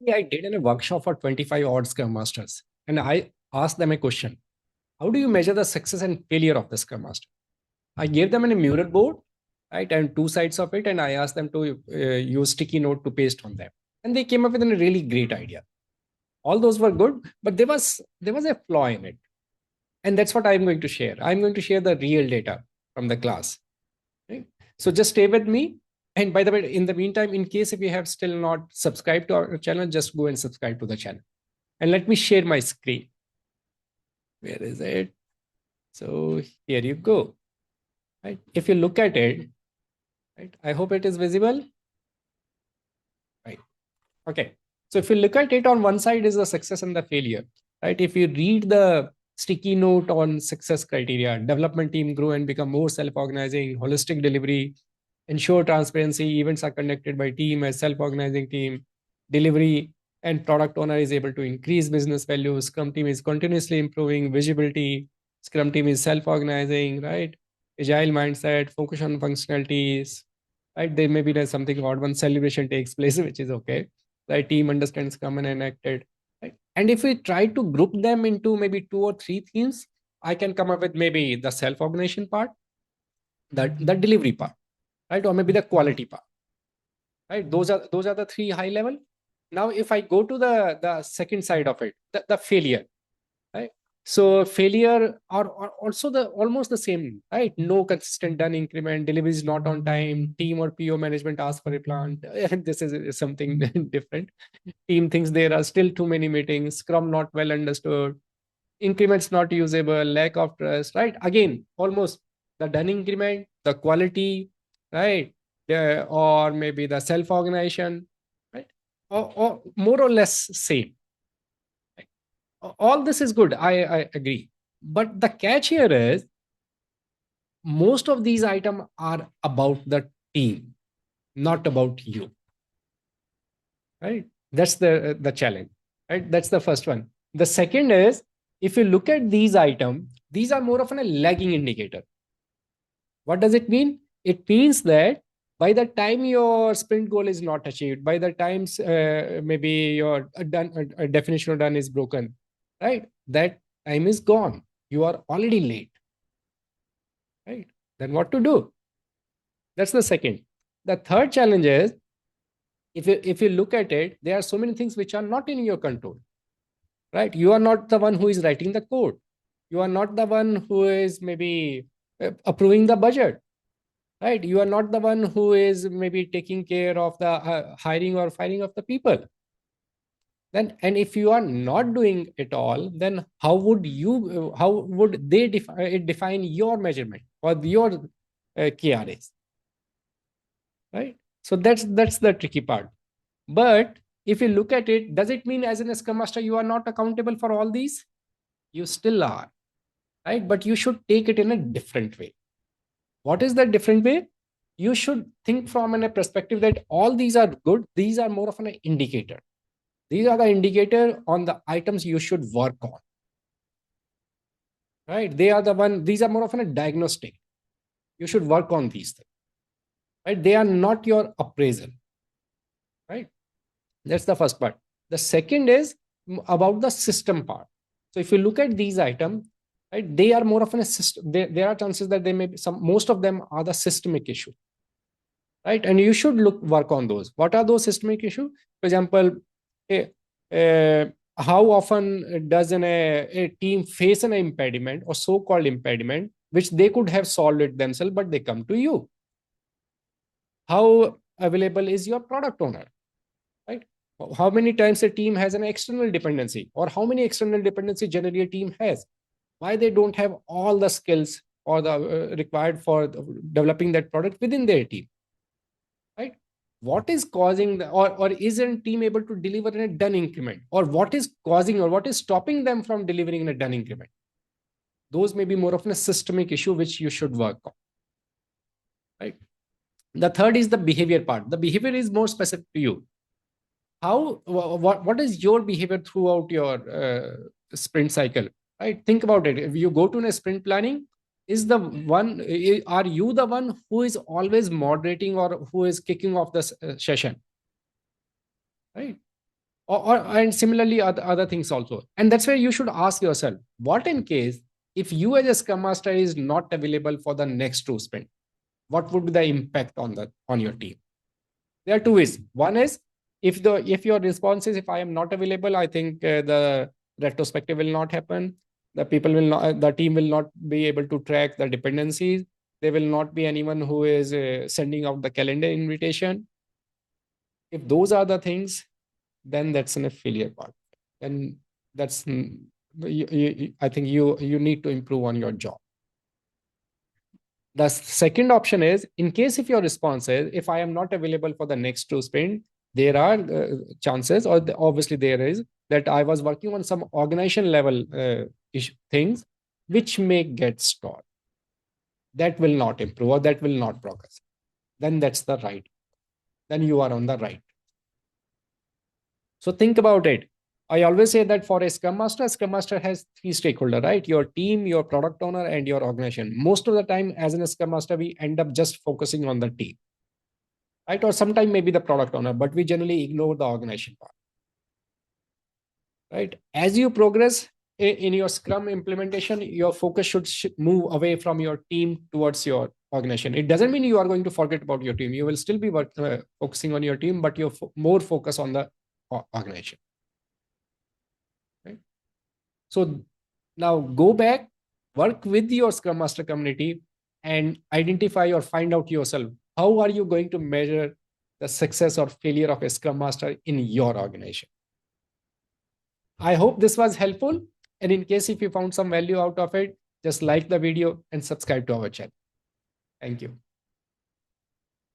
Yeah, I did in a workshop for 25 odd Scrum Masters, and I asked them a question. How do you measure the success and failure of the Scrum Master? I gave them a mural board, right, and two sides of it, and I asked them to use sticky note to paste on them. And they came up with a really great idea. All those were good, but there was a flaw in it. And that's what I'm going to share. I'm going to share the real data from the class. Right? So just stay with me. And by the way, in the meantime, in case if you have still not subscribed to our channel, just go and subscribe to the channel. And let me share my screen. Where is it? So here you go. Right? If you look at it, right? I hope it is visible. Right. Okay. So if you look at it, on one side is the success and the failure. Right. If you read the sticky note on success criteria, development team grow and become more self-organizing, holistic delivery, ensure transparency, events are conducted by team as self-organizing team, delivery and product owner is able to increase business value, Scrum team is continuously improving visibility, Scrum team is self-organizing, right? Agile mindset, focus on functionalities, right? There may be something odd one celebration takes place, which is okay. Right? Team understands Scrum and enacted. Right? And if we try to group them into maybe two or three themes, I can come up with maybe the self-organization part, the delivery part, right? Or maybe the quality part. Right? Those are the three high level. Now, if I go to the second side of it, the failure, right? So failure are also the almost the same, right? No consistent done increment, delivery is not on time, team or PO management asks for a plan. This is something different. Team thinks there are still too many meetings, Scrum not well understood, increments not usable, lack of trust, right? Again, almost the done increment, the quality, right? Or maybe the self-organization, right? Or more or less same. Right? All this is good. I agree. But the catch here is most of these items are about the team, not about you. Right? That's the challenge. Right? That's the first one. The second is if you look at these items, these are more of a lagging indicator. What does it mean? It means that by the time your sprint goal is not achieved, by the times maybe your definition of done is broken, right? That time is gone. You are already late, right? Then what to do? That's the second. The third challenge is if you look at it, there are so many things which are not in your control, right? You are not the one who is writing the code. You are not the one who is maybe approving the budget, right? You are not the one who is maybe taking care of the hiring or firing of the people. Then, and if you are not doing it all, then how would they define your measurement or your KRAs, right? So that's the tricky part. But if you look at it, does it mean as an Scrum Master you are not accountable for all these? You still are, right? But you should take it in a different way. What is that different way? You should think from a perspective that all these are good. These are more of an indicator. These are the indicator on the items you should work on, right? They are the one. These are more of a diagnostic. You should work on these things, right? They are not your appraisal, right? That's the first part. The second is about the system part. So if you look at these items, right, they are more of a system. There are chances that they may be most of them are the systemic issue, right? And you should work on those. What are those systemic issues? For example, eh, how often does a team face an impediment or so-called impediment which they could have solved it themselves, but they come to you? How available is your product owner, right? How many times a team has an external dependency, or how many external dependency generally a team has? Why they don't have all the skills or the required for developing that product within their team, right? What is causing or isn't team able to deliver in a done increment, or what is causing or what is stopping them from delivering in a done increment? Those may be more of a systemic issue which you should work on, right? The third is the behavior part. The behavior is more specific to you. What is your behavior throughout your sprint cycle, right? Think about it. If you go to a sprint planning, is the one are you the one who is always moderating or who is kicking off the session, right? And similarly other things also. And that's where you should ask yourself, what in case if you as a scrum master is not available for the next two sprint, what would be the impact on your team? There are two ways. One is, if your response is, if I am not available, I think the retrospective will not happen. The team will not be able to track the dependencies. There will not be anyone who is sending out the calendar invitation. If those are the things, then that's a failure part. And that's I think you need to improve on your job. The second option is, in case if your response is, if I am not available for the next two sprint, there are chances, or obviously there is, that I was working on some organization level things which may get stalled. That will not improve, or that will not progress. Then that's the right. Then you are on the right. So think about it. I always say that for a Scrum Master has three stakeholders, right? Your team, your product owner, and your organization. Most of the time, as in a Scrum Master, we end up just focusing on the team, right? Or sometimes maybe the product owner, but we generally ignore the organization part, right? As you progress in your Scrum implementation, your focus should move away from your team towards your organization. It doesn't mean you are going to forget about your team. You will still be focusing on your team, but you're more focus on the organization. Right? So now go back, work with your Scrum Master community, and identify or find out yourself, how are you going to measure the success or failure of a Scrum Master in your organization. I hope this was helpful. And in case if you found some value out of it, just like the video and subscribe to our channel. Thank you.